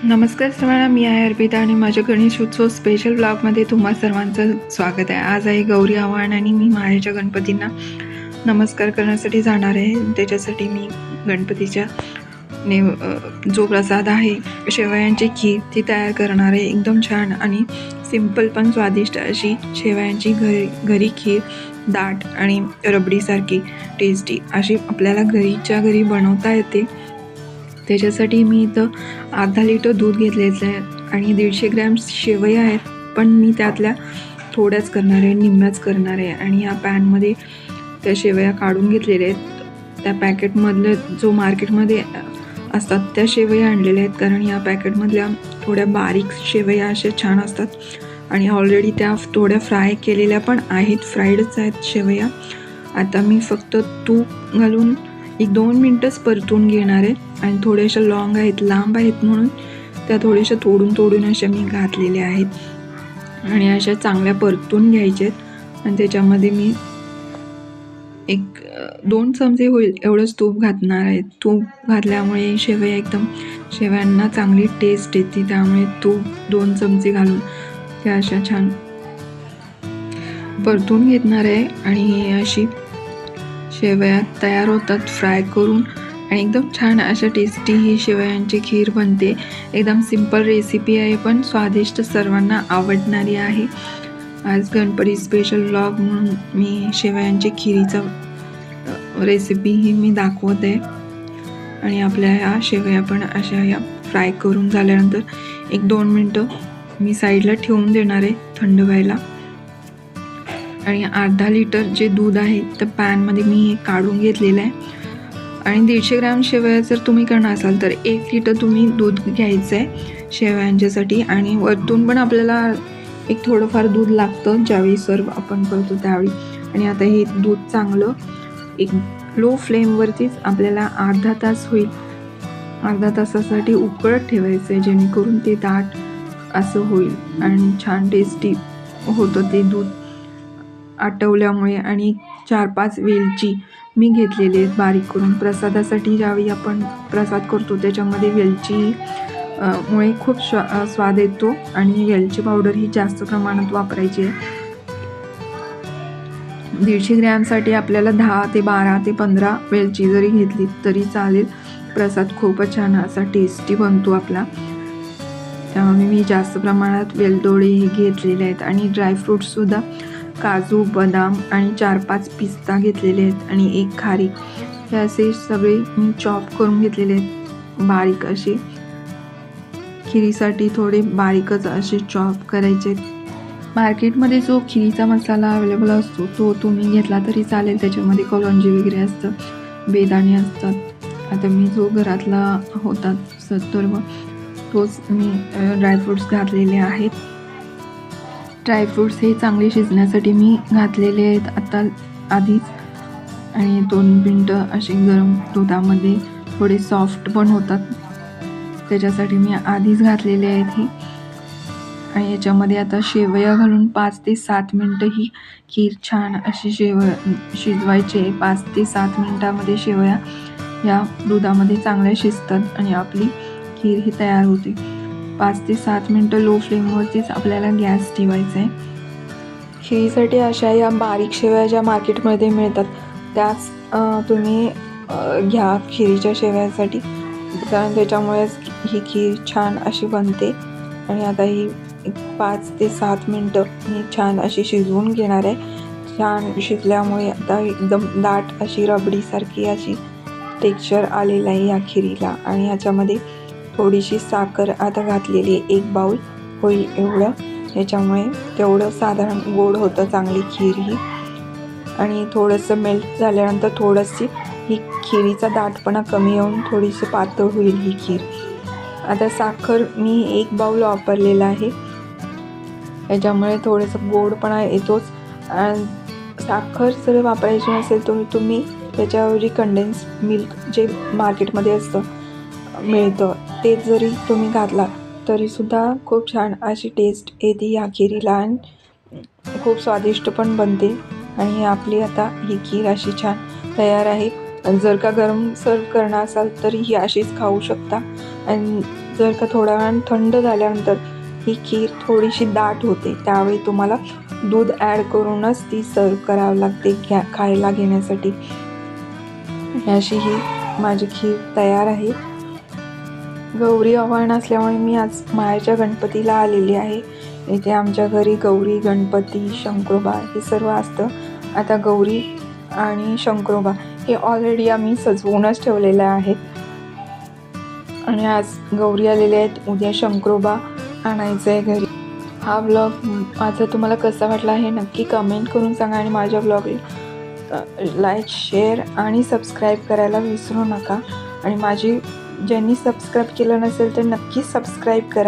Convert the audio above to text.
नमस्कार सर्वांना, मी आहे अर्पिता आणि माझ्या गणेश उत्सव स्पेशल ब्लॉगमध्ये तुम्हा सर्वांचं स्वागत आहे. आज आहे गौरी आव्हान आणि मी माहेरच्या गणपतींना नमस्कार करण्यासाठी जाणार आहे. त्याच्यासाठी मी गणपतीच्या जो प्रसाद आहे शेवयांची खीर ती तयार करणार आहे. एकदम छान आणि सिंपल पण स्वादिष्ट अशी शेवयांची घरी खीर, दाट आणि रबडीसारखी टेस्टी अशी आपल्याला घरीच्या घरी बनवता येते. त्याच्यासाठी मी इथं अर्धा लिटर दूध घेतलेलं आहे आणि 150 ग्रॅम शेवया आहेत, पण मी त्यातल्या थोड्याच करणार आहे, निम्म्याच करणार आहे. आणि या पॅनमध्ये त्या शेवया काढून घेतलेल्या आहेत. त्या पॅकेटमधले जो मार्केटमध्ये असतात त्या शेवया आणलेल्या आहेत, कारण या पॅकेटमधल्या थोड्या बारीक शेवया अशा छान असतात आणि ऑलरेडी त्या थोड्या फ्राय केलेल्या पण आहेत, फ्राईडच आहेत शेवया. आता मी फक्त तूप घालून 1-2 मिनटंच परतून घेणार आहे आणि थोड्याशा लॉंग आहेत, लांब आहेत म्हणून त्या थोड्याशा तोडून अशा मी घातलेल्या आहेत आणि अशा चांगल्या परतून घ्यायच्या आहेत. आणि त्याच्यामध्ये मी 1-2 चमचे होईल एवढंच तूप घालणार आहे. तूप घातल्यामुळे शेवयांना चांगली टेस्ट येते, त्यामुळे तूप 2 चमचे घालून त्या अशा छान परतून घेणार आहे. आणि अशी शेवया तयार होतात फ्राय करून आणि एकदम छान अशा टेस्टी ही शेवयांची खीर बनते. एकदम सिंपल रेसिपी आहे, पण स्वादिष्ट, सर्वांना आवडणारी आहे. आज गणपती स्पेशल व्लॉग म्हणून मी शेवयांची खिरीचा रेसिपी ही मी दाखवत आहे. आणि आपल्या ह्या शेवया पण अशा या फ्राय करून झाल्यानंतर 1-2 मिनटं मी साईडला ठेवून देणार आहे थंड व्हायला. आणि अर्धा लिटर जे दूध आहे त्या पॅनमध्ये मी हे काढून घेतलेलं आहे. आणि 150 ग्रॅम शेवया जर तुम्ही करणार असाल तर 1 लिटर तुम्ही दूध घ्यायचं आहे शेवयांच्यासाठी. आणि वरतून पण आपल्याला एक थोडंफार दूध लागतं ज्यावेळी सर्व आपण करतो त्यावेळी. आणि आता हे दूध चांगलं एक लो फ्लेमवरतीच आपल्याला अर्धा तास होईल, अर्धा तासासाठी उकळत ठेवायचं आहे, जेणेकरून ते दाट असं होईल आणि छान टेस्टी होतं ते दूध आटवल्यामुळे. आणि 4-5 वेलची मी घेतलेली आहेत बारीक करून. प्रसादासाठी ज्यावेळी आपण प्रसाद करतो त्याच्यामध्ये वेलची मुळे खूप स्वाद येतो आणि वेलची पावडर ही जास्त प्रमाणात वापरायची आहे. 150 ग्रॅमसाठी आपल्याला 10 ते 12 ते 15 वेलची जरी घेतली तरी चालेल. प्रसाद खूपच छान असा टेस्टी बनतो आपला, त्यामुळे मी जास्त प्रमाणात वेलदोडे घेतलेले आहेत. आणि ड्रायफ्रूट्ससुद्धा काजू, बदाम आणि 4-5 पिस्ता घेतलेले आहेत आणि 1 खारीक, हे असे सगळे मी चॉप करून घेतलेले आहेत बारीक असे. खिरीसाठी थोडे बारीकच असे चॉप करायचे. मार्केटमध्ये जो खिरीचा मसाला अवेलेबल असतो तो तुम्ही घेतला तरी चालेल, त्याच्यामध्ये कलौंजी वगैरे असतं, बेदाणे असतात. आता मी जो घरातला होता सर्व तोच मी ड्रायफ्रूट्स घातलेले आहेत. ड्रायफ्रूट्स हे चांगले शिजण्यासाठी मी घातलेले आहेत आता आधीच. आणि 2 मिनटं असे गरम दुधामध्ये थोडे सॉफ्ट पण होतात, त्याच्यासाठी मी आधीच घातलेले आहेत हे. आणि याच्यामध्ये आता शेवया घालून 5 ते 7 मिनटं ही खीर छान अशी शिजवायचे. 5 ते 7 मिनटामध्ये शेवया या दुधामध्ये चांगल्या शिजतात आणि आपली खीर ही तयार होते. 5 ते 7 मिनटं लो फ्लेमवरतीच आपल्याला गॅस ठेवायचा आहे. खिरीसाठी अशा या बारीक शेवया ज्या मार्केटमध्ये मिळतात त्याच तुम्ही घ्या खिरीच्या शेवयासाठी, कारण त्याच्यामुळेच ही खीर छान अशी बनते. आणि आता ही 5 ते 7 मिनटं मी छान अशी शिजवून घेणार आहे. छान शिजल्यामुळे आता एकदम दाट अशी रबडीसारखी अशी टेक्स्चर आलेलं आहे या खिरीला. आणि ह्याच्यामध्ये थोडीशी साखर आता घातलेली आहे, 1 बाऊल होईल एवढं, याच्यामुळे तेवढं साधारण गोड होतं चांगली खीर ही. आणि थोडंसं मेल्ट झाल्यानंतर थोडंशी ही खिरीचा दाटपणा कमी येऊन थोडीशी पातळ होईल ही खीर. आता साखर मी 1 बाऊल वापरलेला आहे, याच्यामुळे थोडंसं गोडपणा येतोच. आणि साखर जर वापरायची नसेल तर तुम्ही त्याच्याऐवजी कंडेन्स मिल्क जे मार्केटमध्ये असतं मिळतं ते जरी तुम्ही घातला तरीसुद्धा खूप छान अशी टेस्ट येते या खिरीला आणि खूप स्वादिष्ट पण बनते. आणि आपली आता ही खीर अशी छान तयार आहे. जर का गरम सर्व करणार असाल तरी ही अशीच खाऊ शकता. आणि जर का थोड्या वेळानं थंड झाल्यानंतर ही खीर थोडीशी दाट होते, त्यावेळी तुम्हाला दूध ॲड करूनच ती सर्व करावी लागते खायला घेण्यासाठी. अशी ही माझी खीर तयार आहे. गौरी आव्हान असल्यामुळे मी आज माहेरच्या गणपतीला आलेली आहे. इथे आमच्या घरी गौरी, गणपती, शंकरोबा हे सर्व असतं. आता गौरी आणि शंकरोबा हे ऑलरेडी आम्ही सजवूनच ठेवलेले आहेत आणि आज गौरी आलेल्या आहेत, उद्या शंकरोबा आणायचं आहे घरी. हा व्लॉग माझा तुम्हाला कसा वाटला हे नक्की कमेंट करून सांगा आणि माझ्या व्लॉगला लाईक, शेअर आणि सबस्क्राईब करायला विसरू नका. आणि ज्यांनी सबस्क्राईब केलं नसेल तर नक्की सबस्क्राईब करा.